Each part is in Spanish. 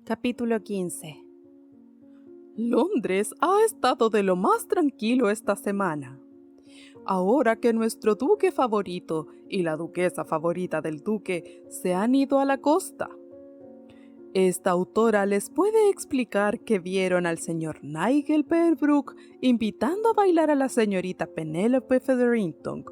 Capítulo 15. Londres ha estado de lo más tranquilo esta semana. Ahora que nuestro duque favorito y la duquesa favorita del duque se han ido a la costa. Esta autora les puede explicar que vieron al señor Nigel Pembroke invitando a bailar a la señorita Penelope Featherington,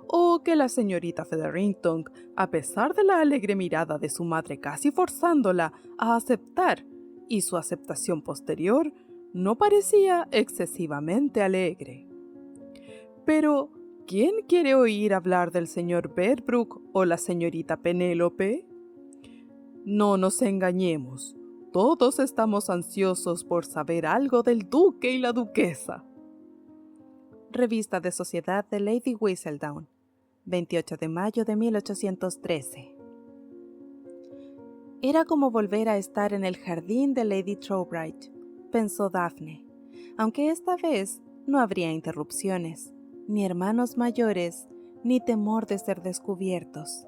o que la señorita Featherington, a pesar de la alegre mirada de su madre casi forzándola a aceptar, y su aceptación posterior, no parecía excesivamente alegre. Pero, ¿quién quiere oír hablar del señor Pembroke o la señorita Penélope? No nos engañemos, todos estamos ansiosos por saber algo del duque y la duquesa. Revista de Sociedad de Lady Whistledown, 28 de mayo de 1813. Era como volver a estar en el jardín de Lady Trobright, pensó Daphne, aunque esta vez no habría interrupciones, ni hermanos mayores, ni temor de ser descubiertos,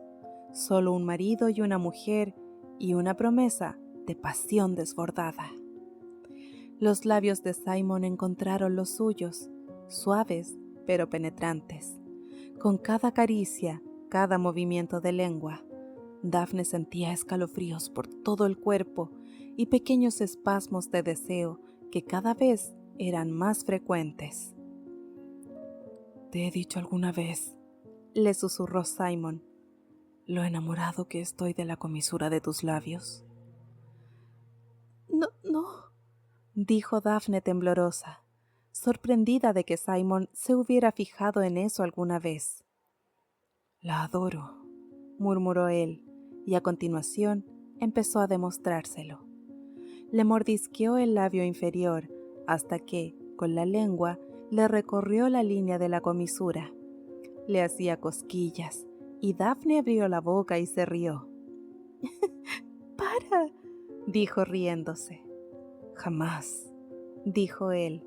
solo un marido y una mujer y una promesa de pasión desbordada. Los labios de Simon encontraron los suyos, suaves pero penetrantes. Con cada caricia, cada movimiento de lengua, Daphne sentía escalofríos por todo el cuerpo y pequeños espasmos de deseo que cada vez eran más frecuentes. «¿Te he dicho alguna vez?» le susurró Simon, «lo enamorado que estoy de la comisura de tus labios?» No, dijo Daphne temblorosa, sorprendida de que Simon se hubiera fijado en eso alguna vez. «La adoro», murmuró él, y a continuación empezó a demostrárselo. Le mordisqueó el labio inferior hasta que, con la lengua, le recorrió la línea de la comisura. Le hacía cosquillas, y Daphne abrió la boca y se rió. «¡Para!», dijo riéndose. «Jamás», dijo él.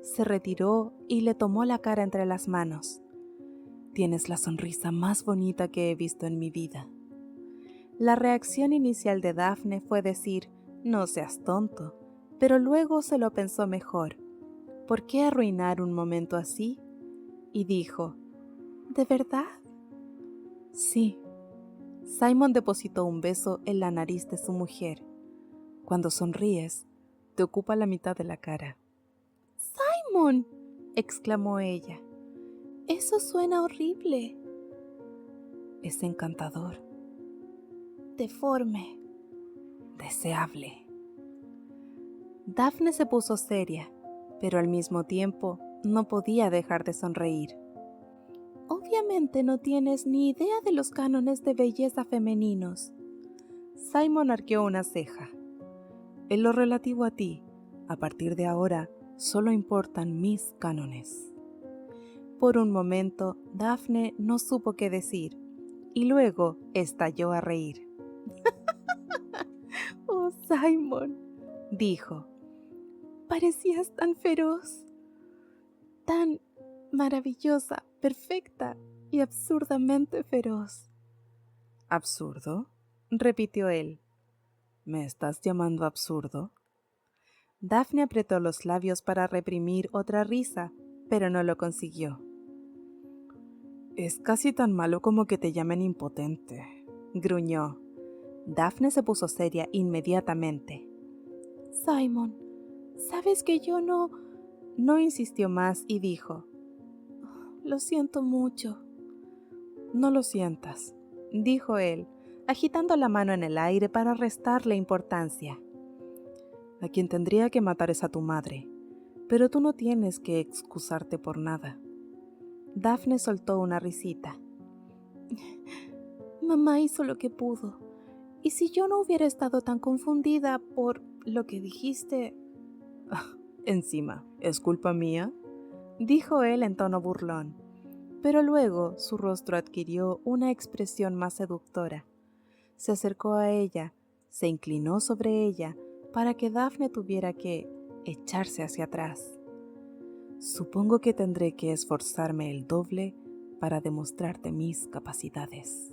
Se retiró y le tomó la cara entre las manos. «Tienes la sonrisa más bonita que he visto en mi vida». La reacción inicial de Daphne fue decir, «No seas tonto», pero luego se lo pensó mejor. ¿Por qué arruinar un momento así? Y dijo, «¿De verdad?» «Sí». Simon depositó un beso en la nariz de su mujer. «Cuando sonríes, te ocupa la mitad de la cara». «¡Simon!», exclamó ella. «Eso suena horrible». «Es encantador». «Deforme». «Deseable». Daphne se puso seria, pero al mismo tiempo no podía dejar de sonreír. «Obviamente no tienes ni idea de los cánones de belleza femeninos». Simon arqueó una ceja. «En lo relativo a ti, a partir de ahora, solo importan mis cánones». Por un momento, Daphne no supo qué decir, y luego estalló a reír. «Oh, Simon», dijo, «parecías tan feroz, tan maravillosa, perfecta y absurdamente feroz». «¿Absurdo?», repitió él. «¿Me estás llamando absurdo?». Daphne apretó los labios para reprimir otra risa, pero no lo consiguió. «Es casi tan malo como que te llamen impotente», gruñó. Daphne se puso seria inmediatamente. «Simon, sabes que yo no...». No insistió más y dijo, «Lo siento mucho». «No lo sientas», dijo él, agitando la mano en el aire para restarle importancia. «A quien tendría que matar es a tu madre, pero tú no tienes que excusarte por nada». Daphne soltó una risita. «Mamá hizo lo que pudo, y si yo no hubiera estado tan confundida por lo que dijiste...». «Encima, ¿es culpa mía?», dijo él en tono burlón, pero luego su rostro adquirió una expresión más seductora. Se acercó a ella, se inclinó sobre ella para que Daphne tuviera que echarse hacia atrás. «Supongo que tendré que esforzarme el doble para demostrarte mis capacidades».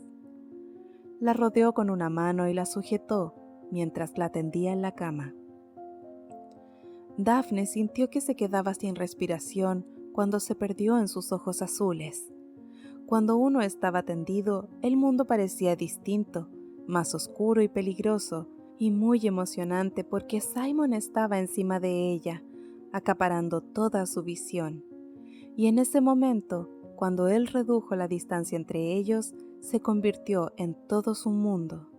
La rodeó con una mano y la sujetó, mientras la tendía en la cama. Daphne sintió que se quedaba sin respiración cuando se perdió en sus ojos azules. Cuando uno estaba tendido, el mundo parecía distinto, más oscuro y peligroso, y muy emocionante porque Simon estaba encima de ella, acaparando toda su visión. Y en ese momento, cuando él redujo la distancia entre ellos, se convirtió en todo su mundo.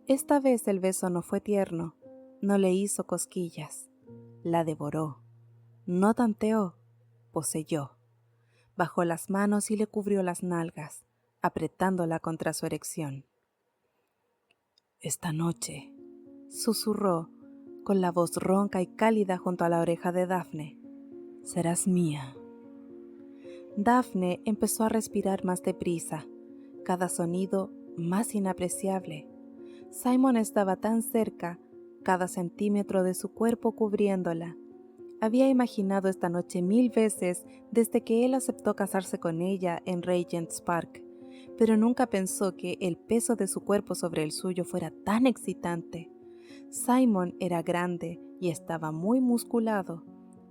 Esta vez el beso no fue tierno, no le hizo cosquillas, la devoró, no tanteó, poseyó. Bajó las manos y le cubrió las nalgas, apretándola contra su erección. «Esta noche», susurró, con la voz ronca y cálida junto a la oreja de Daphne, «serás mía». Daphne empezó a respirar más deprisa, cada sonido más inapreciable. Simon estaba tan cerca, cada centímetro de su cuerpo cubriéndola. Había imaginado esta noche 1000 veces desde que él aceptó casarse con ella en Regent's Park, pero nunca pensó que el peso de su cuerpo sobre el suyo fuera tan excitante. Simon era grande y estaba muy musculado.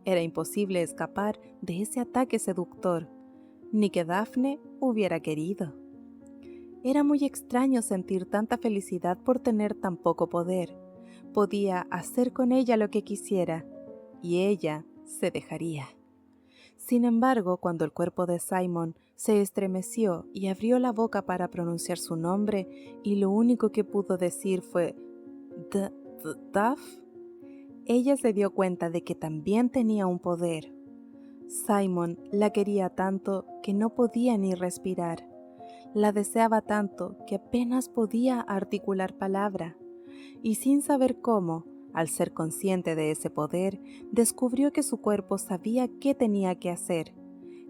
Era imposible escapar de ese ataque seductor, ni que Daphne hubiera querido. Era muy extraño sentir tanta felicidad por tener tan poco poder. Podía hacer con ella lo que quisiera, y ella se dejaría. Sin embargo, cuando el cuerpo de Simon se estremeció y abrió la boca para pronunciar su nombre, y lo único que pudo decir fue «Duff», ella se dio cuenta de que también tenía un poder. Simon la quería tanto que no podía ni respirar. La deseaba tanto que apenas podía articular palabra. Y sin saber cómo, al ser consciente de ese poder, descubrió que su cuerpo sabía qué tenía que hacer.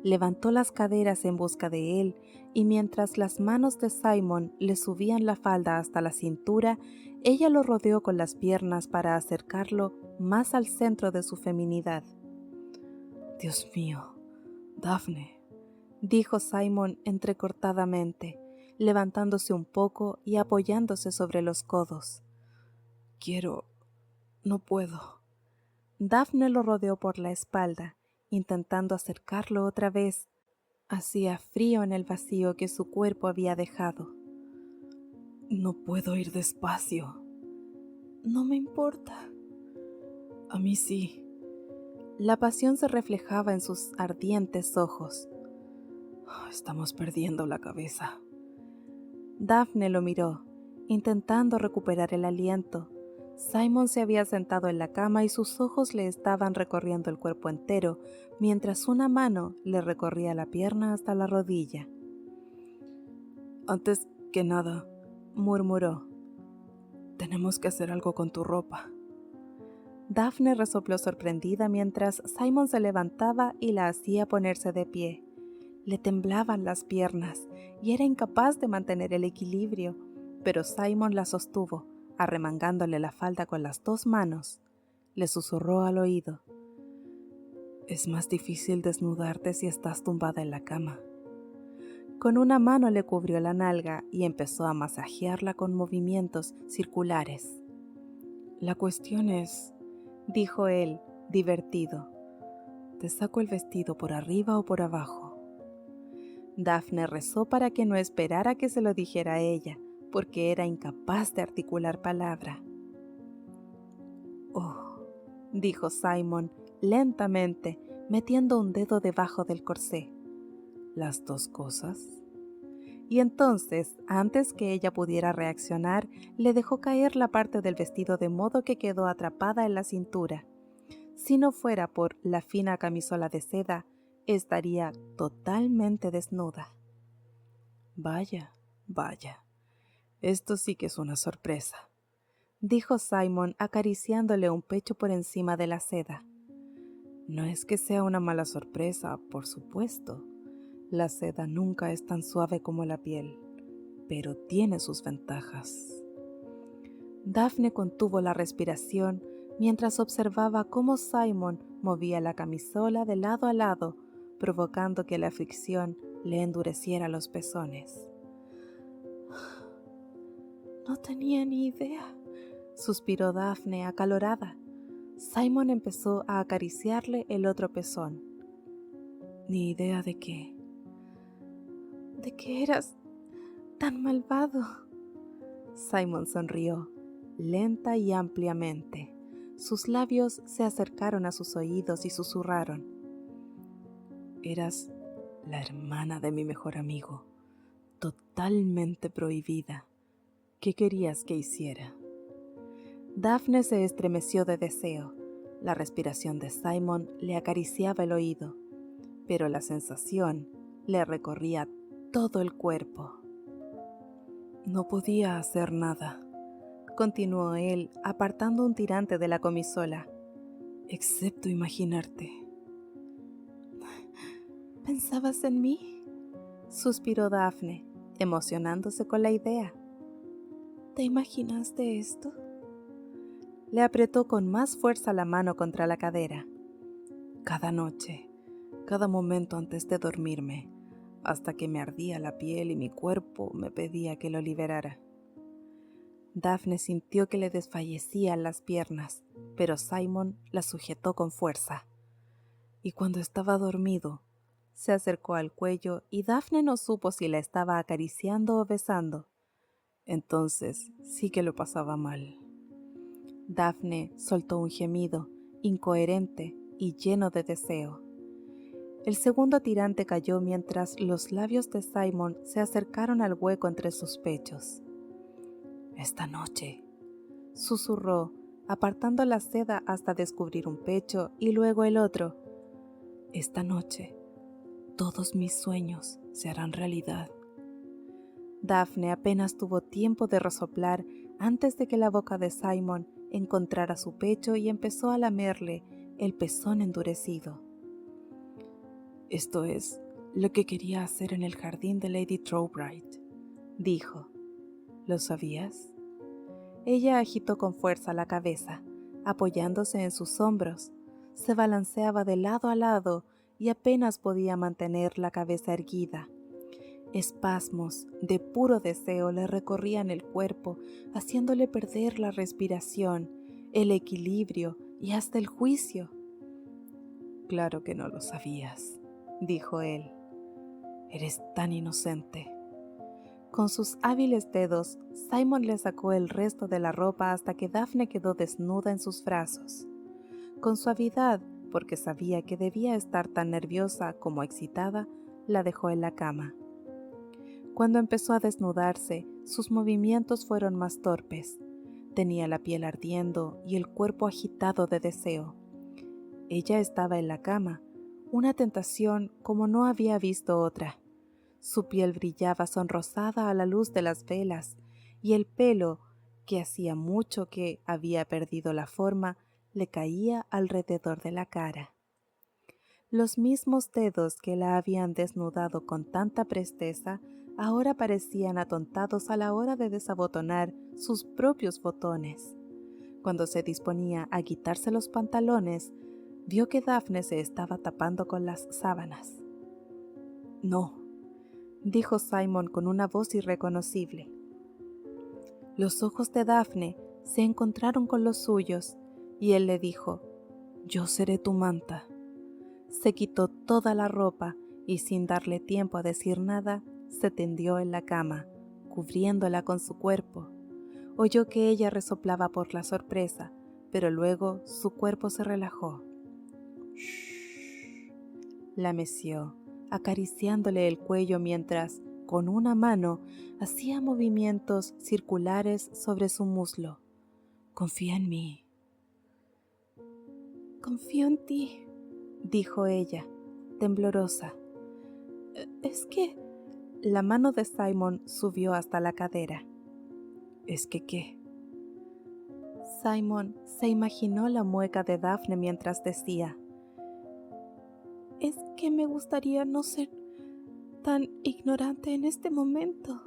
Levantó las caderas en busca de él, y mientras las manos de Simon le subían la falda hasta la cintura, ella lo rodeó con las piernas para acercarlo más al centro de su feminidad. «Dios mío, Daphne», dijo Simon entrecortadamente, levantándose un poco y apoyándose sobre los codos. «No puedo». Daphne lo rodeó por la espalda, intentando acercarlo otra vez. Hacía frío en el vacío que su cuerpo había dejado. «No puedo ir despacio». «No me importa». «A mí sí». La pasión se reflejaba en sus ardientes ojos. «Estamos perdiendo la cabeza». Daphne lo miró, intentando recuperar el aliento. Simon se había sentado en la cama y sus ojos le estaban recorriendo el cuerpo entero, mientras una mano le recorría la pierna hasta la rodilla. «Antes que nada», murmuró, «tenemos que hacer algo con tu ropa». Daphne resopló sorprendida mientras Simon se levantaba y la hacía ponerse de pie. Le temblaban las piernas y era incapaz de mantener el equilibrio, pero Simon la sostuvo, arremangándole la falda con las 2 manos. Le susurró al oído: «Es más difícil desnudarte si estás tumbada en la cama». Con una mano le cubrió la nalga y empezó a masajearla con movimientos circulares. «La cuestión es», dijo él, divertido, «¿te saco el vestido por arriba o por abajo?» Daphne rezó para que no esperara que se lo dijera a ella, porque era incapaz de articular palabra. «Oh», dijo Simon lentamente, metiendo un dedo debajo del corsé. «¿Las 2 cosas?» Y entonces, antes que ella pudiera reaccionar, le dejó caer la parte del vestido de modo que quedó atrapada en la cintura. Si no fuera por la fina camisola de seda, estaría totalmente desnuda. «Vaya, vaya, esto sí que es una sorpresa», dijo Simon acariciándole un pecho por encima de la seda. «No es que sea una mala sorpresa, por supuesto. La seda nunca es tan suave como la piel, pero tiene sus ventajas». Daphne contuvo la respiración mientras observaba cómo Simon movía la camisola de lado a lado, provocando que la fricción le endureciera los pezones. «No tenía ni idea suspiró Daphne acalorada. Simon empezó a acariciarle el otro pezón. Ni idea de qué. De que eras tan malvado. Simon sonrió, lenta y ampliamente. Sus labios se acercaron a sus oídos y susurraron. Eras la hermana de mi mejor amigo, totalmente prohibida. ¿Qué querías que hiciera? Daphne se estremeció de deseo. La respiración de Simon le acariciaba el oído, pero la sensación le recorría todo el cuerpo. No podía hacer nada, continuó él, apartando un tirante de la camisola, excepto imaginarte. ¿Pensabas en mí? Suspiró Daphne, emocionándose con la idea. ¿Te imaginaste esto? Le apretó con más fuerza la mano contra la cadera. Cada noche, cada momento antes de dormirme, hasta que me ardía la piel y mi cuerpo me pedía que lo liberara. Daphne sintió que le desfallecían las piernas, pero Simon la sujetó con fuerza. Y cuando estaba dormido, se acercó al cuello y Daphne no supo si la estaba acariciando o besando. Entonces sí que lo pasaba mal. Daphne soltó un gemido, incoherente y lleno de deseo. El segundo tirante cayó mientras los labios de Simon se acercaron al hueco entre sus pechos. Esta noche, susurró, apartando la seda hasta descubrir un pecho y luego el otro. Esta noche, todos mis sueños se harán realidad. Daphne apenas tuvo tiempo de resoplar antes de que la boca de Simon encontrara su pecho y empezó a lamerle el pezón endurecido. Esto es lo que quería hacer en el jardín de Lady Trowbridge, dijo. ¿Lo sabías? Ella agitó con fuerza la cabeza, apoyándose en sus hombros. Se balanceaba de lado a lado y apenas podía mantener la cabeza erguida. Espasmos de puro deseo le recorrían el cuerpo, haciéndole perder la respiración, el equilibrio y hasta el juicio. Claro que no lo sabías, dijo él. Eres tan inocente. Con sus hábiles dedos, Simon le sacó el resto de la ropa hasta que Daphne quedó desnuda en sus brazos. Con suavidad, porque sabía que debía estar tan nerviosa como excitada, la dejó en la cama. Cuando empezó a desnudarse, sus movimientos fueron más torpes. Tenía la piel ardiendo y el cuerpo agitado de deseo. Ella estaba en la cama, una tentación como no había visto otra. Su piel brillaba sonrosada a la luz de las velas, y el pelo, que hacía mucho que había perdido la forma, le caía alrededor de la cara. Los mismos dedos que la habían desnudado con tanta presteza ahora parecían atontados a la hora de desabotonar sus propios botones. Cuando se disponía a quitarse los pantalones, vio que Daphne se estaba tapando con las sábanas. No, dijo Simon con una voz irreconocible. Los ojos de Daphne se encontraron con los suyos y él le dijo, «Yo seré tu manta». Se quitó toda la ropa y sin darle tiempo a decir nada, se tendió en la cama, cubriéndola con su cuerpo. Oyó que ella resoplaba por la sorpresa, pero luego su cuerpo se relajó. «Shh», la meció, acariciándole el cuello mientras, con una mano, hacía movimientos circulares sobre su muslo. «Confía en mí». «Confío en ti», dijo ella, temblorosa. «Es que...» La mano de Simon subió hasta la cadera. «¿Es que qué?» Simon se imaginó la mueca de Daphne mientras decía, «Es que me gustaría no ser tan ignorante en este momento».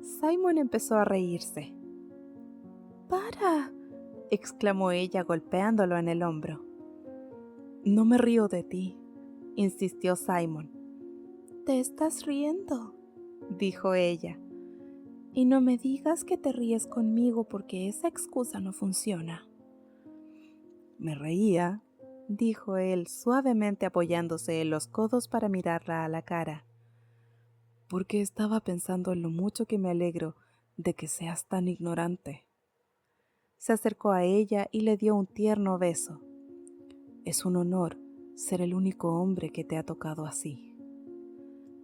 Simon empezó a reírse. «¡Para!», exclamó ella golpeándolo en el hombro. «No me río de ti», insistió Simon. «Te estás riendo», dijo ella. Y no me digas que te ríes conmigo porque esa excusa no funciona. Me reía, dijo él suavemente apoyándose en los codos para mirarla a la cara, porque estaba pensando en lo mucho que me alegro de que seas tan ignorante. Se acercó a ella y le dio un tierno beso. Es un honor ser el único hombre que te ha tocado así.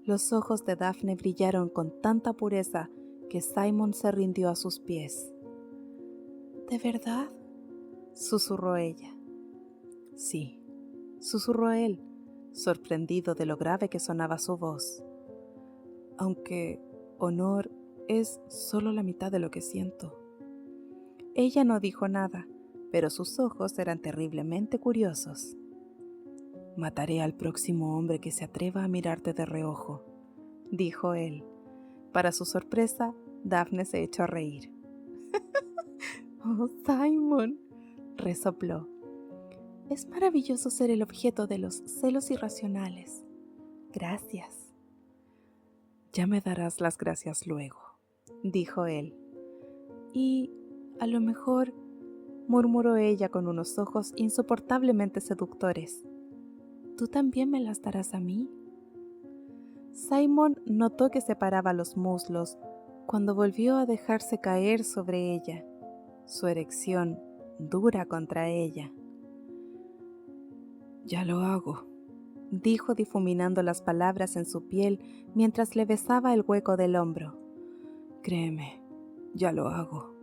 Los ojos de Daphne brillaron con tanta pureza que Simon se rindió a sus pies. ¿De verdad?, susurró ella. Sí, susurró él, sorprendido de lo grave que sonaba su voz. Aunque honor es solo la mitad de lo que siento. Ella no dijo nada, pero sus ojos eran terriblemente curiosos. Mataré al próximo hombre que se atreva a mirarte de reojo, dijo él. Para su sorpresa, Daphne se echó a reír. Oh, Simon, resopló. Es maravilloso ser el objeto de los celos irracionales. Gracias. Ya me darás las gracias luego, dijo él. Y, a lo mejor, murmuró ella con unos ojos insoportablemente seductores, ¿tú también me las darás a mí? Simon notó que separaba los muslos cuando volvió a dejarse caer sobre ella, su erección dura contra ella. Ya lo hago, dijo difuminando las palabras en su piel mientras le besaba el hueco del hombro. Créeme, ya lo hago.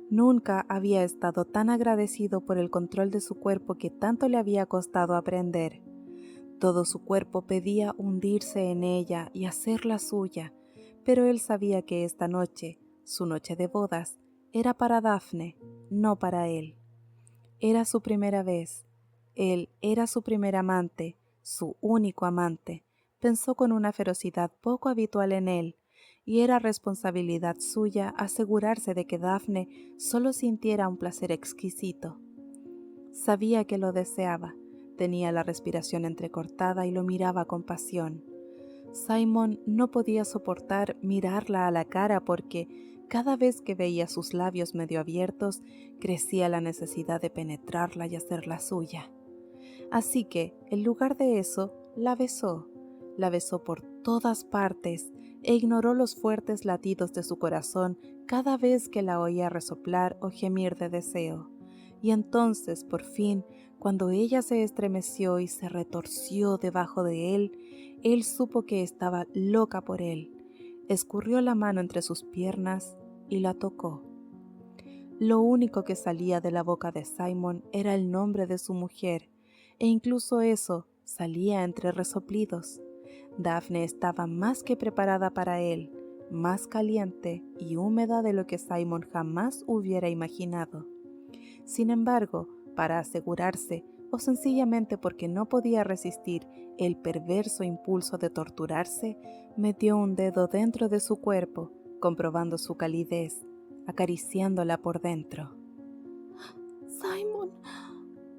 Nunca había estado tan agradecido por el control de su cuerpo que tanto le había costado aprender. Todo su cuerpo pedía hundirse en ella y hacerla suya, pero él sabía que esta noche, su noche de bodas, era para Daphne, no para él. Era su primera vez. Él era su primer amante, su único amante, pensó con una ferocidad poco habitual en él, y era responsabilidad suya asegurarse de que Daphne solo sintiera un placer exquisito. Sabía que lo deseaba, tenía la respiración entrecortada y lo miraba con pasión. Simon no podía soportar mirarla a la cara porque cada vez que veía sus labios medio abiertos, crecía la necesidad de penetrarla y hacerla suya. Así que, en lugar de eso, la besó por todas partes e ignoró los fuertes latidos de su corazón cada vez que la oía resoplar o gemir de deseo. Y entonces, por fin, cuando ella se estremeció y se retorció debajo de él supo que estaba loca por él. Escurrió la mano entre sus piernas y la tocó. Lo único que salía de la boca de Simon era el nombre de su mujer, e incluso eso salía entre resoplidos. Daphne estaba más que preparada para él, más caliente y húmeda de lo que Simon jamás hubiera imaginado. Sin embargo, para asegurarse, o sencillamente porque no podía resistir el perverso impulso de torturarse, metió un dedo dentro de su cuerpo, comprobando su calidez, acariciándola por dentro. ¡Simon!,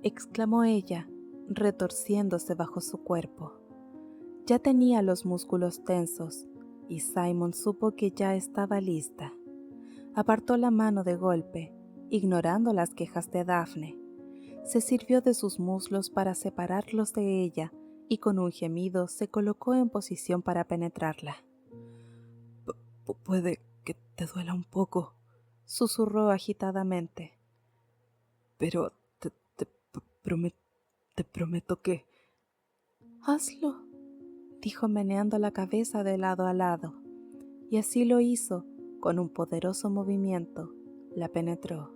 exclamó ella, retorciéndose bajo su cuerpo. Ya tenía los músculos tensos, y Simon supo que ya estaba lista. Apartó la mano de golpe, ignorando las quejas de Daphne. Se sirvió de sus muslos para separarlos de ella y con un gemido se colocó en posición para penetrarla. Puede que te duela un poco, susurró agitadamente. Pero te prometo que... Hazlo, dijo meneando la cabeza de lado a lado, y así lo hizo, con un poderoso movimiento. La penetró.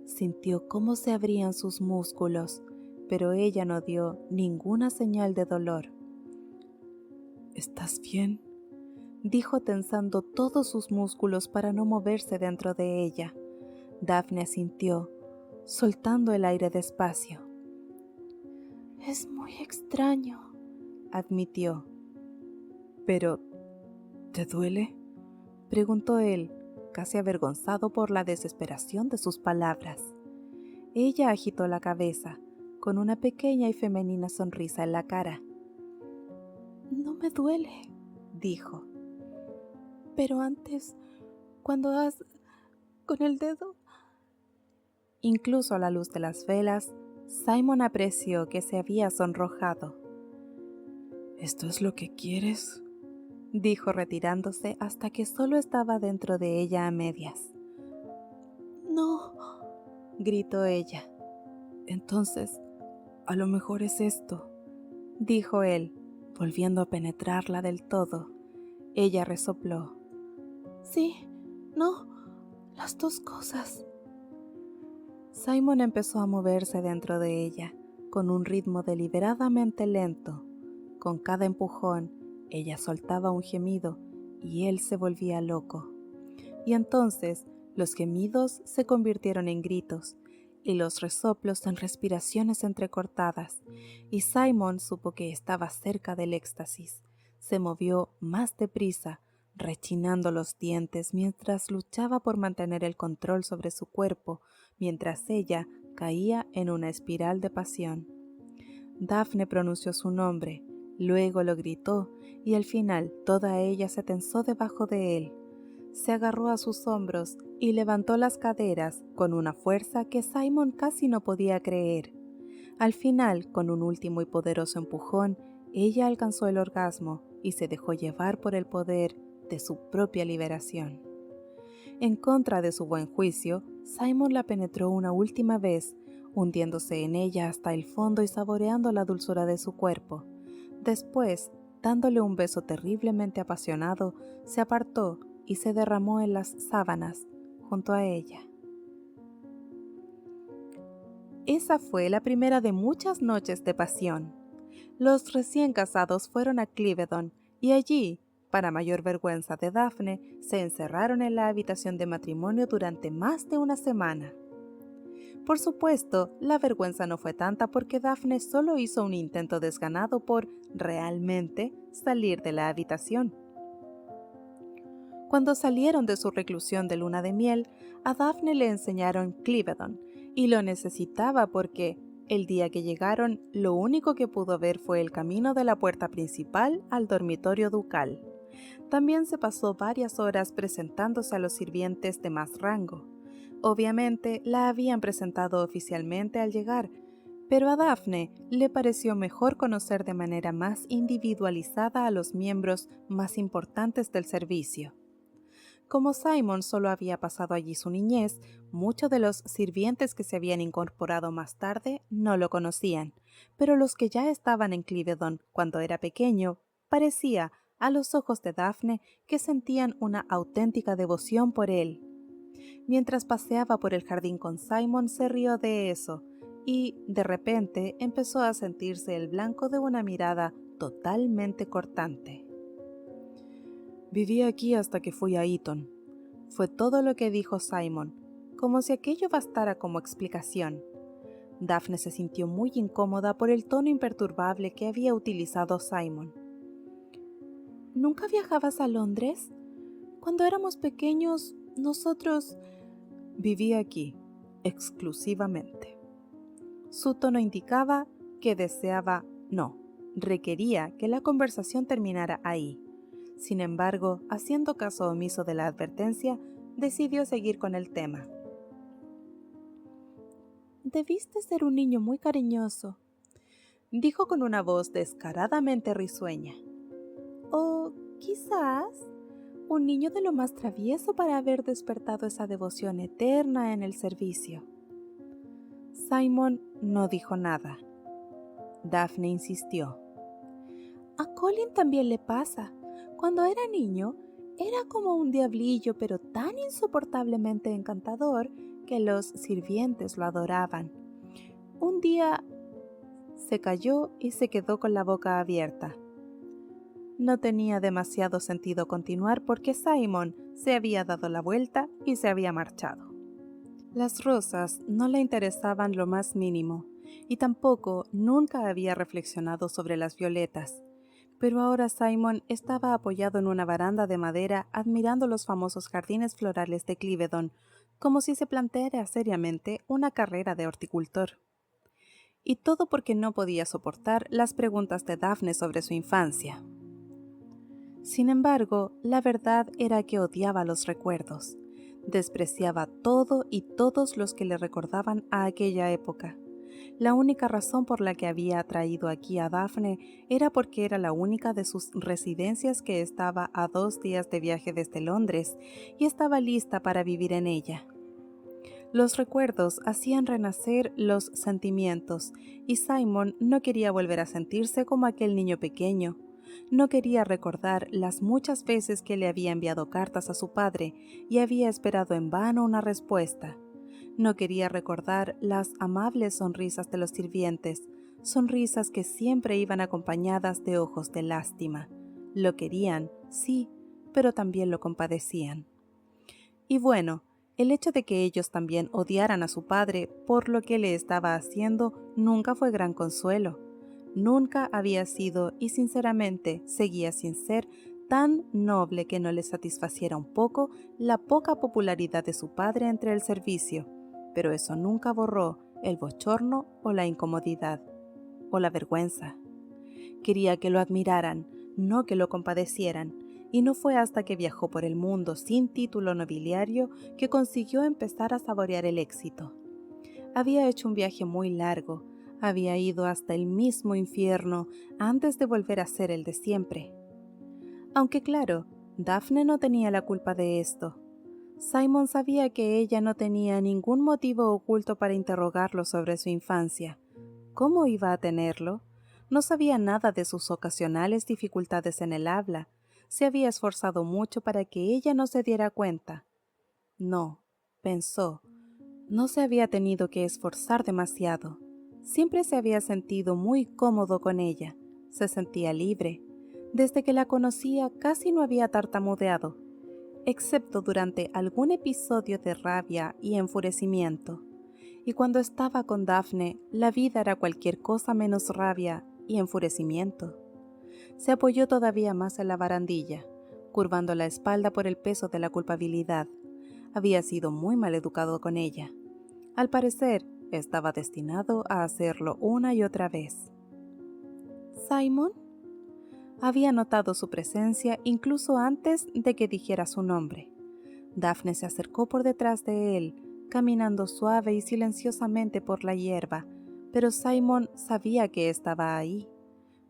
Sintió cómo se abrían sus músculos, pero ella no dio ninguna señal de dolor. ¿Estás bien?, dijo tensando todos sus músculos para no moverse dentro de ella. Daphne asintió, soltando el aire despacio. Es muy extraño, admitió. ¿Pero te duele?, preguntó él, casi avergonzado por la desesperación de sus palabras. Ella agitó la cabeza, con una pequeña y femenina sonrisa en la cara. No me duele, dijo. Pero antes cuando has... con el dedo. Incluso a la luz de las velas, Simon apreció que se había sonrojado. ¿Esto es lo que quieres?, dijo retirándose hasta que solo estaba dentro de ella a medias. No, gritó ella. Entonces, a lo mejor es esto, dijo él, volviendo a penetrarla del todo. Ella resopló. Sí, no, las dos cosas. Simon empezó a moverse dentro de ella, con un ritmo deliberadamente lento. Con cada empujón, ella soltaba un gemido y él se volvía loco. Y entonces, los gemidos se convirtieron en gritos y los resoplos en respiraciones entrecortadas, y Simon supo que estaba cerca del éxtasis. Se movió más deprisa, rechinando los dientes mientras luchaba por mantener el control sobre su cuerpo, mientras ella caía en una espiral de pasión. Daphne pronunció su nombre, luego lo gritó, y al final toda ella se tensó debajo de él. Se agarró a sus hombros y levantó las caderas con una fuerza que Simon casi no podía creer. Al final, con un último y poderoso empujón, ella alcanzó el orgasmo y se dejó llevar por el poder de su propia liberación. En contra de su buen juicio, Simon la penetró una última vez, hundiéndose en ella hasta el fondo y saboreando la dulzura de su cuerpo. Después, dándole un beso terriblemente apasionado, se apartó y se derramó en las sábanas junto a ella. Esa fue la primera de muchas noches de pasión. Los recién casados fueron a Cliveden y allí, para mayor vergüenza de Daphne, se encerraron en la habitación de matrimonio durante más de una semana. Por supuesto, la vergüenza no fue tanta porque Daphne solo hizo un intento desganado por, realmente, salir de la habitación. Cuando salieron de su reclusión de luna de miel, a Daphne le enseñaron Cliveden, y lo necesitaba porque, el día que llegaron, lo único que pudo ver fue el camino de la puerta principal al dormitorio ducal. También se pasó varias horas presentándose a los sirvientes de más rango. Obviamente la habían presentado oficialmente al llegar, pero a Daphne le pareció mejor conocer de manera más individualizada a los miembros más importantes del servicio. Como Simon solo había pasado allí su niñez, muchos de los sirvientes que se habían incorporado más tarde no lo conocían, pero los que ya estaban en Cliveden cuando era pequeño, parecía, a los ojos de Daphne, que sentían una auténtica devoción por él. Mientras paseaba por el jardín con Simon, se rió de eso, y, de repente, empezó a sentirse el blanco de una mirada totalmente cortante. Viví aquí hasta que fui a Eton. Fue todo lo que dijo Simon, como si aquello bastara como explicación. Daphne se sintió muy incómoda por el tono imperturbable que había utilizado Simon. ¿Nunca viajabas a Londres? Cuando éramos pequeños, nosotros... Viví aquí, exclusivamente. Su tono indicaba que requería que la conversación terminara ahí. Sin embargo, haciendo caso omiso de la advertencia, decidió seguir con el tema. Debiste ser un niño muy cariñoso, dijo con una voz descaradamente risueña. O quizás un niño de lo más travieso para haber despertado esa devoción eterna en el servicio. Simon no dijo nada. Daphne insistió. A Colin también le pasa. Cuando era niño, era como un diablillo, pero tan insoportablemente encantador que los sirvientes lo adoraban. Un día se calló y se quedó con la boca abierta. No tenía demasiado sentido continuar porque Simon se había dado la vuelta y se había marchado. Las rosas no le interesaban lo más mínimo, y tampoco nunca había reflexionado sobre las violetas. Pero ahora Simon estaba apoyado en una baranda de madera admirando los famosos jardines florales de Cliveden, como si se planteara seriamente una carrera de horticultor. Y todo porque no podía soportar las preguntas de Daphne sobre su infancia. Sin embargo, la verdad era que odiaba los recuerdos. Despreciaba todo y todos los que le recordaban a aquella época. La única razón por la que había traído aquí a Daphne era porque era la única de sus residencias que estaba a 2 días de viaje desde Londres y estaba lista para vivir en ella. Los recuerdos hacían renacer los sentimientos y Simon no quería volver a sentirse como aquel niño pequeño. No quería recordar las muchas veces que le había enviado cartas a su padre y había esperado en vano una respuesta. No quería recordar las amables sonrisas de los sirvientes, sonrisas que siempre iban acompañadas de ojos de lástima. Lo querían, sí, pero también lo compadecían. Y bueno, el hecho de que ellos también odiaran a su padre por lo que le estaba haciendo nunca fue gran consuelo. Nunca había sido y sinceramente seguía sin ser tan noble que no le satisfaciera un poco la poca popularidad de su padre entre el servicio, pero eso nunca borró el bochorno o la incomodidad o la vergüenza. Quería que lo admiraran, no que lo compadecieran, y no fue hasta que viajó por el mundo sin título nobiliario que consiguió empezar a saborear el éxito. Había hecho un viaje muy largo, había ido hasta el mismo infierno antes de volver a ser el de siempre. Aunque claro, Daphne no tenía la culpa de esto. Simon sabía que ella no tenía ningún motivo oculto para interrogarlo sobre su infancia. ¿Cómo iba a tenerlo? No sabía nada de sus ocasionales dificultades en el habla. Se había esforzado mucho para que ella no se diera cuenta. No, pensó, no se había tenido que esforzar demasiado. Siempre se había sentido muy cómodo con ella. Se sentía libre. Desde que la conocía casi no había tartamudeado, excepto durante algún episodio de rabia y enfurecimiento. Y cuando estaba con Daphne, la vida era cualquier cosa menos rabia y enfurecimiento. Se apoyó todavía más en la barandilla, curvando la espalda por el peso de la culpabilidad. Había sido muy mal educado con ella. Al parecer, estaba destinado a hacerlo una y otra vez. ¿Simon? Había notado su presencia incluso antes de que dijera su nombre. Daphne se acercó por detrás de él, caminando suave y silenciosamente por la hierba, pero Simon sabía que estaba ahí.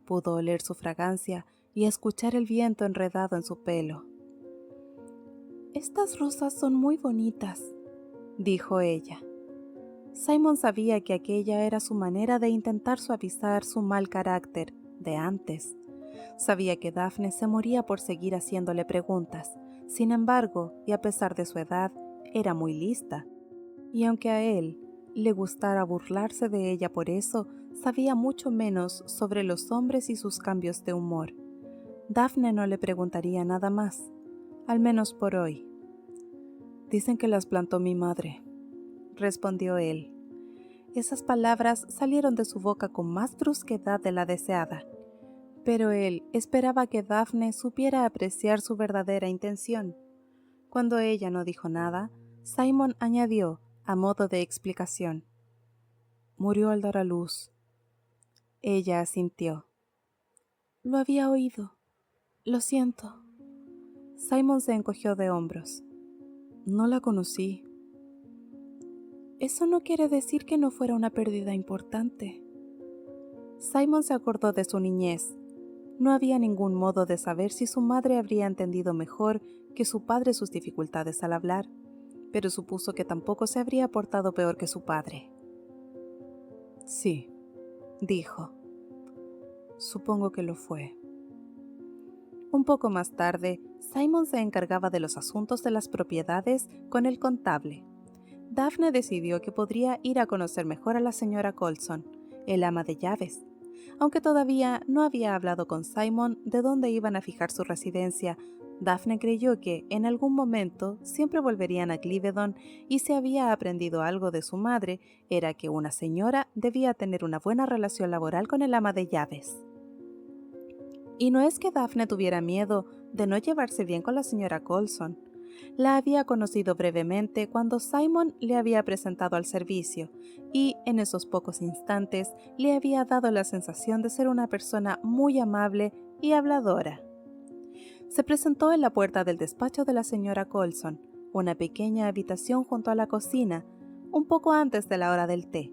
Pudo oler su fragancia y escuchar el viento enredado en su pelo. «Estas rosas son muy bonitas», dijo ella. Simon sabía que aquella era su manera de intentar suavizar su mal carácter de antes. Sabía que Daphne se moría por seguir haciéndole preguntas. Sin embargo, y a pesar de su edad, era muy lista. Y aunque a él le gustara burlarse de ella por eso, sabía mucho menos sobre los hombres y sus cambios de humor. Daphne no le preguntaría nada más, al menos por hoy. «Dicen que las plantó mi madre», respondió él. Esas palabras salieron de su boca con más brusquedad de la deseada, pero él esperaba que Daphne supiera apreciar su verdadera intención. Cuando ella no dijo nada, Simon añadió, a modo de explicación: «Murió al dar a luz». Ella asintió. «Lo había oído. Lo siento». Simon se encogió de hombros. «No la conocí». «Eso no quiere decir que no fuera una pérdida importante». Simon se acordó de su niñez. No había ningún modo de saber si su madre habría entendido mejor que su padre sus dificultades al hablar, pero supuso que tampoco se habría portado peor que su padre. «Sí», dijo. «Supongo que lo fue». Un poco más tarde, Simon se encargaba de los asuntos de las propiedades con el contable. Daphne decidió que podría ir a conocer mejor a la señora Colson, el ama de llaves. Aunque todavía no había hablado con Simon de dónde iban a fijar su residencia, Daphne creyó que, en algún momento, siempre volverían a Clivedon, y si había aprendido algo de su madre, era que una señora debía tener una buena relación laboral con el ama de llaves. Y no es que Daphne tuviera miedo de no llevarse bien con la señora Colson. La había conocido brevemente cuando Simon le había presentado al servicio, y en esos pocos instantes le había dado la sensación de ser una persona muy amable y habladora. se presentó en la puerta del despacho de la señora Colson, una pequeña habitación junto a la cocina, un poco antes de la hora del té.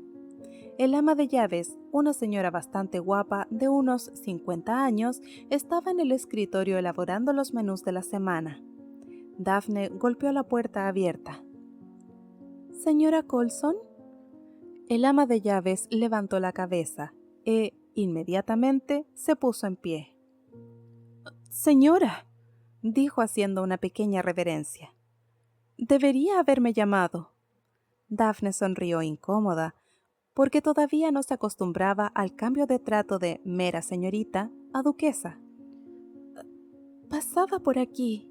El ama de llaves, una señora bastante guapa de unos 50 años, estaba en el escritorio elaborando los menús de la semana. Daphne golpeó la puerta abierta. ¿Señora Colson? El ama de llaves levantó la cabeza e inmediatamente se puso en pie. Señora, dijo haciendo una pequeña reverencia. debería haberme llamado. Daphne sonrió incómoda, porque todavía no se acostumbraba al cambio de trato de mera señorita a duquesa. Pasaba por aquí,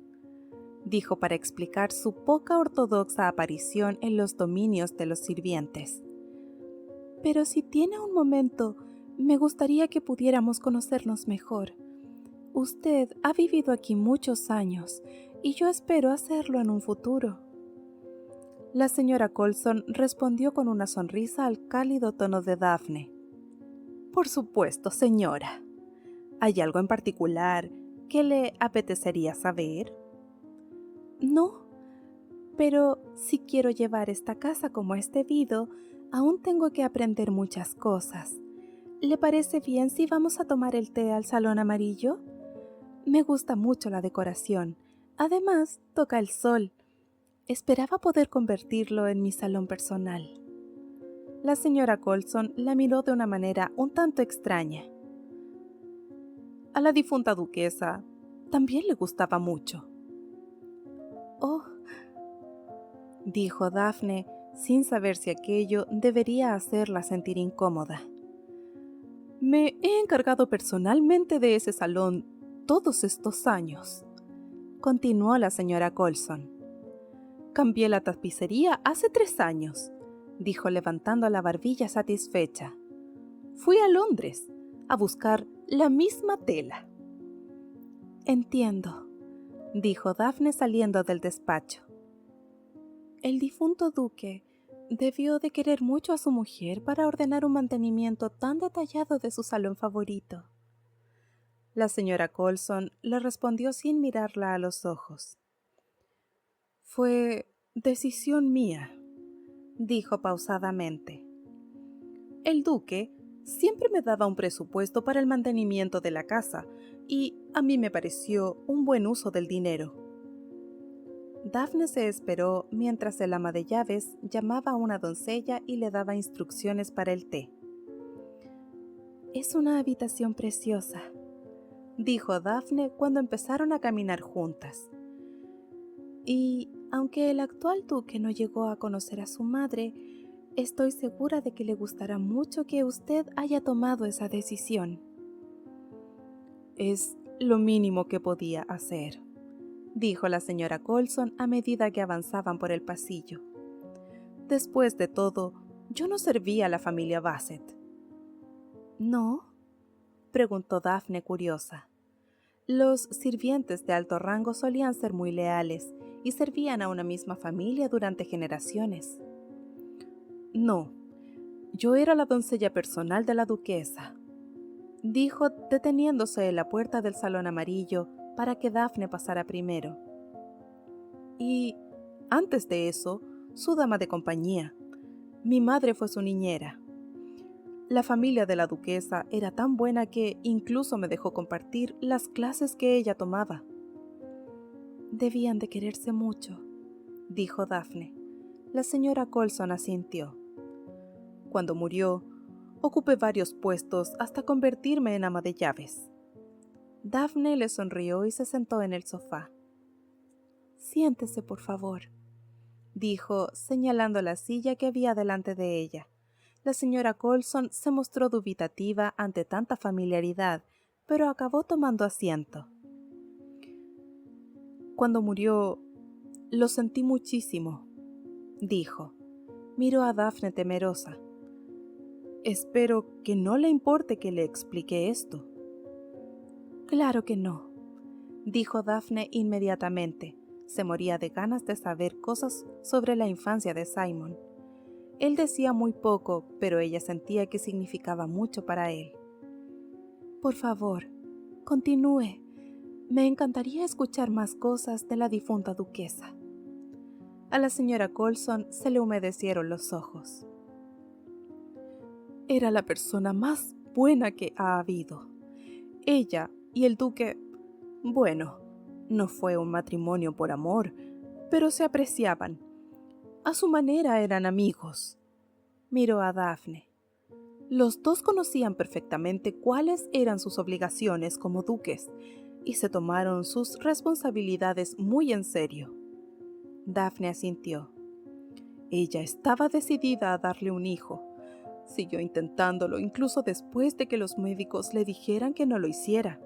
dijo para explicar su poca ortodoxa aparición en los dominios de los sirvientes. Pero si tiene un momento, me gustaría que pudiéramos conocernos mejor. Usted ha vivido aquí muchos años y yo espero hacerlo en un futuro. La señora Colson respondió con una sonrisa al cálido tono de Daphne. Por supuesto, señora. ¿Hay algo en particular que le apetecería saber? No, pero si quiero llevar esta casa como es debido, aún tengo que aprender muchas cosas. ¿Le parece bien si vamos a tomar el té al salón amarillo? Me gusta mucho la decoración. Además, toca el sol. Esperaba poder convertirlo en mi salón personal. La señora Colson la miró de una manera un tanto extraña. A la difunta duquesa también le gustaba mucho. Oh, dijo Daphne, sin saber si aquello debería hacerla sentir incómoda. Me he encargado personalmente de ese salón todos estos años, continuó la señora Colson. Cambié la tapicería hace 3 años, dijo levantando la barbilla satisfecha. Fui a Londres a buscar la misma tela. Entiendo, dijo Daphne saliendo del despacho. El difunto duque debió de querer mucho a su mujer para ordenar un mantenimiento tan detallado de su salón favorito. La señora Colson le respondió sin mirarla a los ojos. Fue decisión mía, dijo pausadamente. El duque siempre me daba un presupuesto para el mantenimiento de la casa y a mí me pareció un buen uso del dinero. Daphne se esperó mientras el ama de llaves llamaba a una doncella y le daba instrucciones para el té. Es una habitación preciosa, dijo Daphne cuando empezaron a caminar juntas. Y aunque el actual duque no llegó a conocer a su madre, estoy segura de que le gustará mucho que usted haya tomado esa decisión. Es lo mínimo que podía hacer, dijo la señora Colson a medida que avanzaban por el pasillo. Después de todo, yo no servía a la familia Bassett. ¿No? Preguntó Daphne curiosa. Los sirvientes de alto rango solían ser muy leales y servían a una misma familia durante generaciones. No, yo era la doncella personal de la duquesa, dijo deteniéndose en la puerta del salón amarillo para que Daphne pasara primero. Y, antes de eso, su dama de compañía. Mi madre fue su niñera. La familia de la duquesa era tan buena que incluso me dejó compartir las clases que ella tomaba. Debían de quererse mucho, dijo Daphne. La señora Colson asintió. Cuando murió, ocupé varios puestos hasta convertirme en ama de llaves. Daphne le sonrió y se sentó en el sofá. Siéntese, por favor, dijo, señalando la silla que había delante de ella. La señora Colson se mostró dubitativa ante tanta familiaridad, pero acabó tomando asiento. Cuando murió, lo sentí muchísimo, dijo. Miró a Daphne temerosa. Espero que no le importe que le explique esto. Claro que no, dijo Daphne inmediatamente. Se moría de ganas de saber cosas sobre la infancia de Simon. Él decía muy poco, pero ella sentía que significaba mucho para él. Por favor, continúe. Me encantaría escuchar más cosas de la difunta duquesa. A la señora Colson se le humedecieron los ojos. Era la persona más buena que ha habido. Ella y el duque, bueno, no fue un matrimonio por amor, pero se apreciaban. A su manera eran amigos. Miró a Daphne. Los dos conocían perfectamente cuáles eran sus obligaciones como duques y se tomaron sus responsabilidades muy en serio. Daphne asintió. Ella estaba decidida a darle un hijo. Siguió intentándolo incluso después de que los médicos le dijeran que no lo hiciera.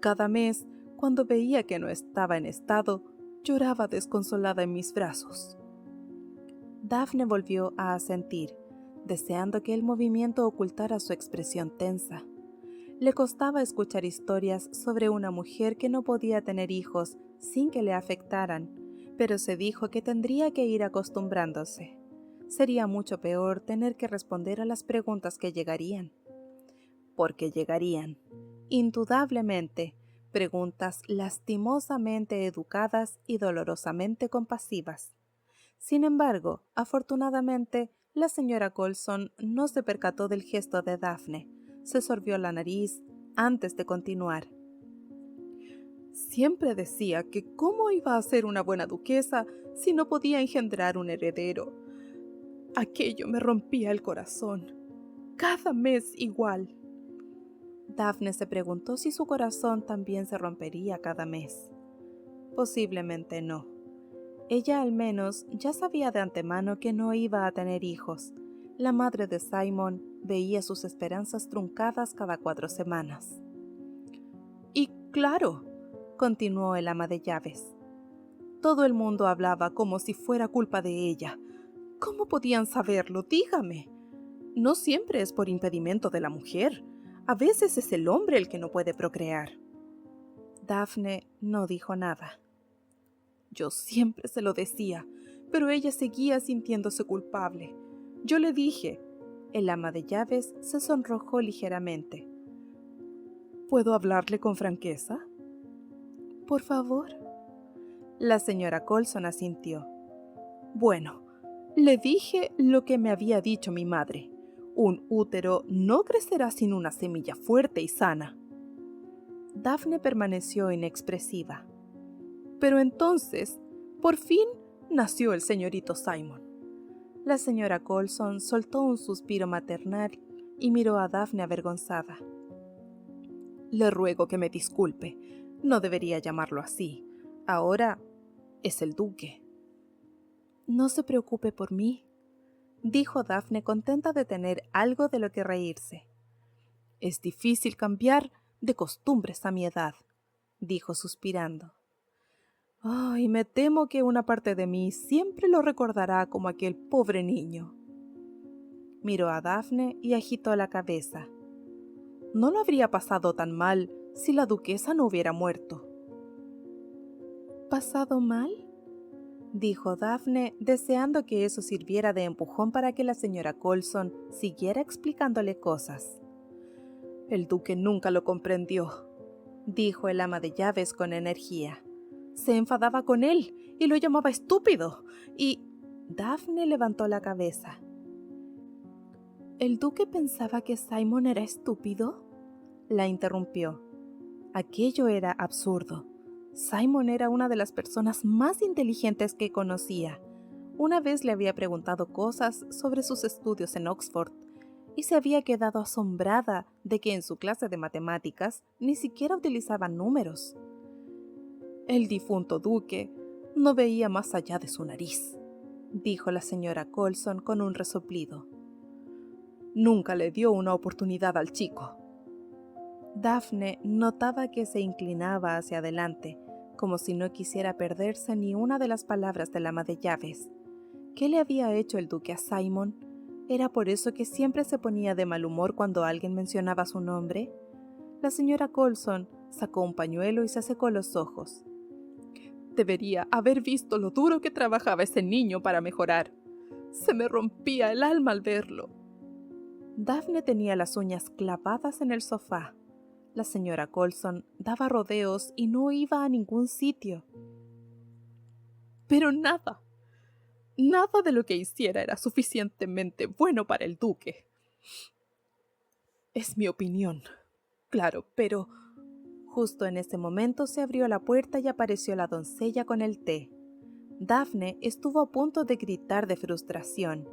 Cada mes, cuando veía que no estaba en estado, lloraba desconsolada en mis brazos. Daphne volvió a asentir, deseando que el movimiento ocultara su expresión tensa. Le costaba escuchar historias sobre una mujer que no podía tener hijos sin que le afectaran, pero se dijo que tendría que ir acostumbrándose. Sería mucho peor tener que responder a las preguntas que llegarían. Porque llegarían, indudablemente, preguntas lastimosamente educadas y dolorosamente compasivas. Sin embargo, afortunadamente, la señora Colson no se percató del gesto de Daphne. Se sorbió la nariz antes de continuar. Siempre decía que cómo iba a ser una buena duquesa si no podía engendrar un heredero. Aquello me rompía el corazón. Cada mes igual. Daphne se preguntó si su corazón también se rompería cada mes. Posiblemente no. Ella al menos ya sabía de antemano que no iba a tener hijos. La madre de Simon veía sus esperanzas truncadas cada 4 semanas. Y claro, continuó el ama de llaves, todo el mundo hablaba como si fuera culpa de ella. ¿Cómo podían saberlo? Dígame. No siempre es por impedimento de la mujer. A veces es el hombre el que no puede procrear. Daphne no dijo nada. Yo siempre se lo decía, pero ella seguía sintiéndose culpable. Yo le dije. El ama de llaves se sonrojó ligeramente. ¿Puedo hablarle con franqueza? Por favor. La señora Colson asintió. Bueno, le dije lo que me había dicho mi madre. Un útero no crecerá sin una semilla fuerte y sana. Daphne permaneció inexpresiva. Pero entonces, por fin, nació el señorito Simon. La señora Colson soltó un suspiro maternal y miró a Daphne avergonzada. Le ruego que me disculpe. No debería llamarlo así. Ahora es el duque. No se preocupe por mí, dijo Daphne contenta de tener algo de lo que reírse. Es difícil cambiar de costumbres a mi edad, dijo suspirando. Ay, me temo que una parte de mí siempre lo recordará como aquel pobre niño. Miró a Daphne y agitó la cabeza. No lo habría pasado tan mal si la duquesa no hubiera muerto. ¿Pasado mal? Dijo Daphne, deseando que eso sirviera de empujón para que la señora Colson siguiera explicándole cosas. El duque nunca lo comprendió, dijo el ama de llaves con energía. Se enfadaba con él y lo llamaba estúpido, y Daphne levantó la cabeza. ¿El duque pensaba que Simon era estúpido? La interrumpió. Aquello era absurdo. Simon era una de las personas más inteligentes que conocía. Una vez le había preguntado cosas sobre sus estudios en Oxford y se había quedado asombrada de que en su clase de matemáticas ni siquiera utilizaban números. El difunto duque no veía más allá de su nariz, dijo la señora Colson con un resoplido. Nunca le dio una oportunidad al chico. Daphne notaba que se inclinaba hacia adelante, como si no quisiera perderse ni una de las palabras del ama de llaves. ¿Qué le había hecho el duque a Simon? ¿Era por eso que siempre se ponía de mal humor cuando alguien mencionaba su nombre? La señora Colson sacó un pañuelo y se secó los ojos. Debería haber visto lo duro que trabajaba ese niño para mejorar. Se me rompía el alma al verlo. Daphne tenía las uñas clavadas en el sofá. La señora Colson daba rodeos y no iba a ningún sitio. Pero nada de lo que hiciera era suficientemente bueno para el duque. Es mi opinión, claro, pero... Justo en ese momento se abrió la puerta y apareció la doncella con el té. Daphne estuvo a punto de gritar de frustración.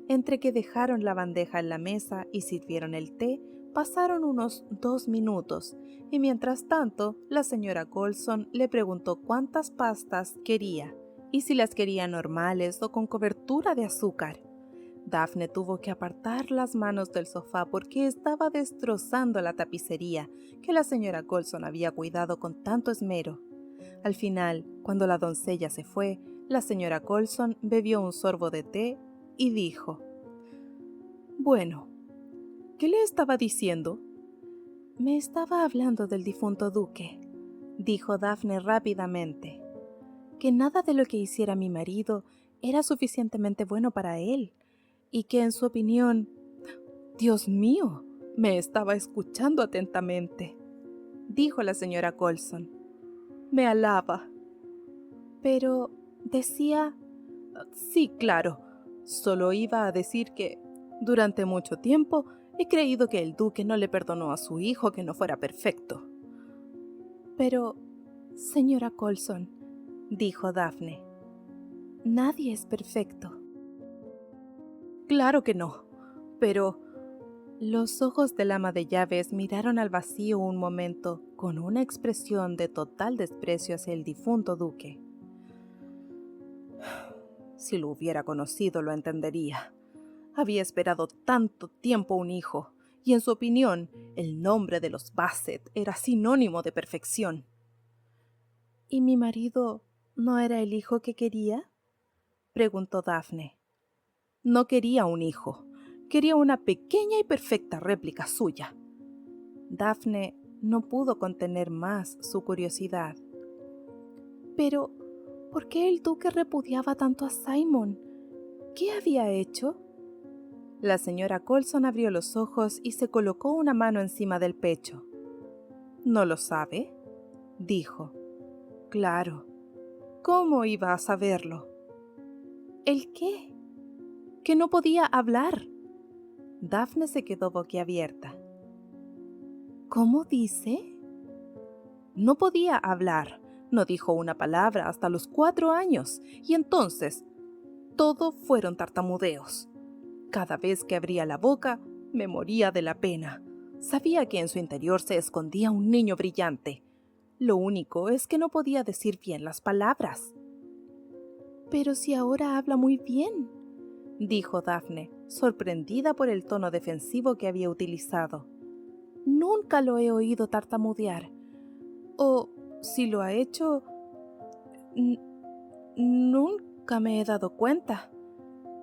Entre que dejaron la bandeja en la mesa y sirvieron el té, pasaron unos 2 minutos, y mientras tanto, la señora Colson le preguntó cuántas pastas quería, y si las quería normales o con cobertura de azúcar. Daphne tuvo que apartar las manos del sofá porque estaba destrozando la tapicería que la señora Colson había cuidado con tanto esmero. Al final, cuando la doncella se fue, la señora Colson bebió un sorbo de té y dijo: «Bueno, ¿qué le estaba diciendo?» «Me estaba hablando del difunto duque», dijo Daphne rápidamente, «que nada de lo que hiciera mi marido era suficientemente bueno para él, y que en su opinión...» «Dios mío, me estaba escuchando atentamente», dijo la señora Colson. «Me alaba». «Pero decía...» «Sí, claro, solo iba a decir que, durante mucho tiempo, he creído que el duque no le perdonó a su hijo que no fuera perfecto». «Pero, señora Colson», dijo Daphne, «nadie es perfecto». «Claro que no, pero...» Los ojos del ama de llaves miraron al vacío un momento con una expresión de total desprecio hacia el difunto duque. «Si lo hubiera conocido, lo entendería. Había esperado tanto tiempo un hijo, y en su opinión, el nombre de los Bassett era sinónimo de perfección». «¿Y mi marido no era el hijo que quería?», preguntó Daphne. «No quería un hijo, quería una pequeña y perfecta réplica suya». Daphne no pudo contener más su curiosidad. «Pero, ¿por qué el duque repudiaba tanto a Simon? ¿Qué había hecho?». La señora Colson abrió los ojos y se colocó una mano encima del pecho. «¿No lo sabe?», dijo. «Claro. ¿Cómo iba a saberlo?». ¿El qué?». «Que no podía hablar». Daphne se quedó boquiabierta. «¿Cómo dice?». «No podía hablar. No dijo una palabra hasta los 4 años, y entonces todo fueron tartamudeos. Cada vez que abría la boca, me moría de la pena. Sabía que en su interior se escondía un niño brillante. Lo único es que no podía decir bien las palabras». «Pero si ahora habla muy bien», dijo Daphne, sorprendida por el tono defensivo que había utilizado. «Nunca lo he oído tartamudear. O, si lo ha hecho, nunca me he dado cuenta.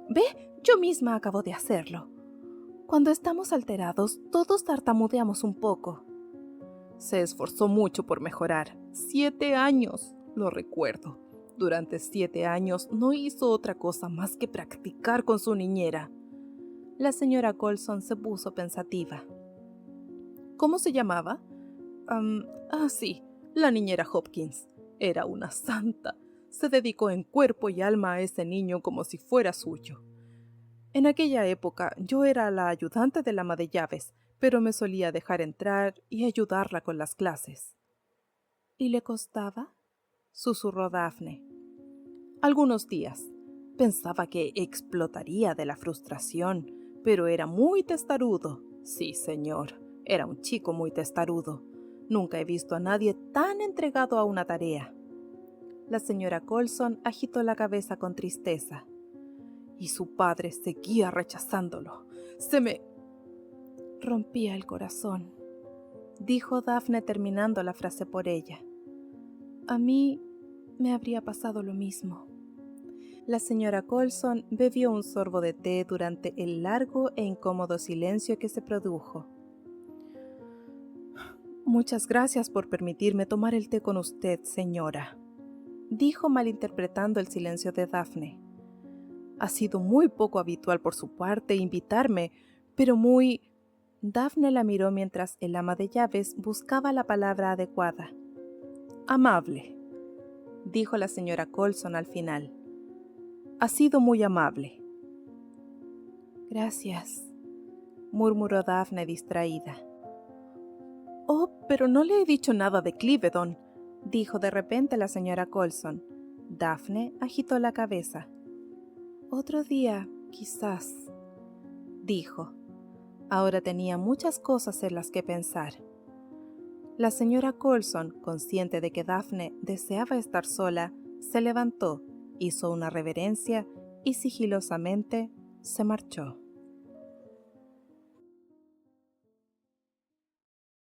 Ve, yo misma acabo de hacerlo. Cuando estamos alterados, todos tartamudeamos un poco». Se esforzó mucho por mejorar. 7 años, lo recuerdo. Durante 7 años no hizo otra cosa más que practicar con su niñera. La señora Colson se puso pensativa. ¿Cómo se llamaba? Sí, la niñera Hopkins. Era una santa. Se dedicó en cuerpo y alma a ese niño como si fuera suyo. En aquella época yo era la ayudante del ama de llaves, pero me solía dejar entrar y ayudarla con las clases. ¿Y le costaba?, susurró Daphne. Algunos días. Pensaba que explotaría de la frustración, pero era muy testarudo. Sí, señor, era un chico muy testarudo. Nunca he visto a nadie tan entregado a una tarea. La señora Colson agitó la cabeza con tristeza. Y su padre seguía rechazándolo. Se me rompía el corazón, dijo Daphne terminando la frase por ella. A mí me habría pasado lo mismo. La señora Colson bebió un sorbo de té durante el largo e incómodo silencio que se produjo. «Muchas gracias por permitirme tomar el té con usted, señora», dijo malinterpretando el silencio de Daphne. «Ha sido muy poco habitual por su parte invitarme, pero muy...». Daphne la miró mientras el ama de llaves buscaba la palabra adecuada. Amable, dijo la señora Colson al final. Ha sido muy amable. Gracias, murmuró Daphne distraída. Oh, pero no le he dicho nada de Clivedon, dijo de repente la señora Colson. Daphne agitó la cabeza. Otro día, quizás, dijo. Ahora tenía muchas cosas en las que pensar. La señora Colson, consciente de que Daphne deseaba estar sola, se levantó, hizo una reverencia y sigilosamente se marchó.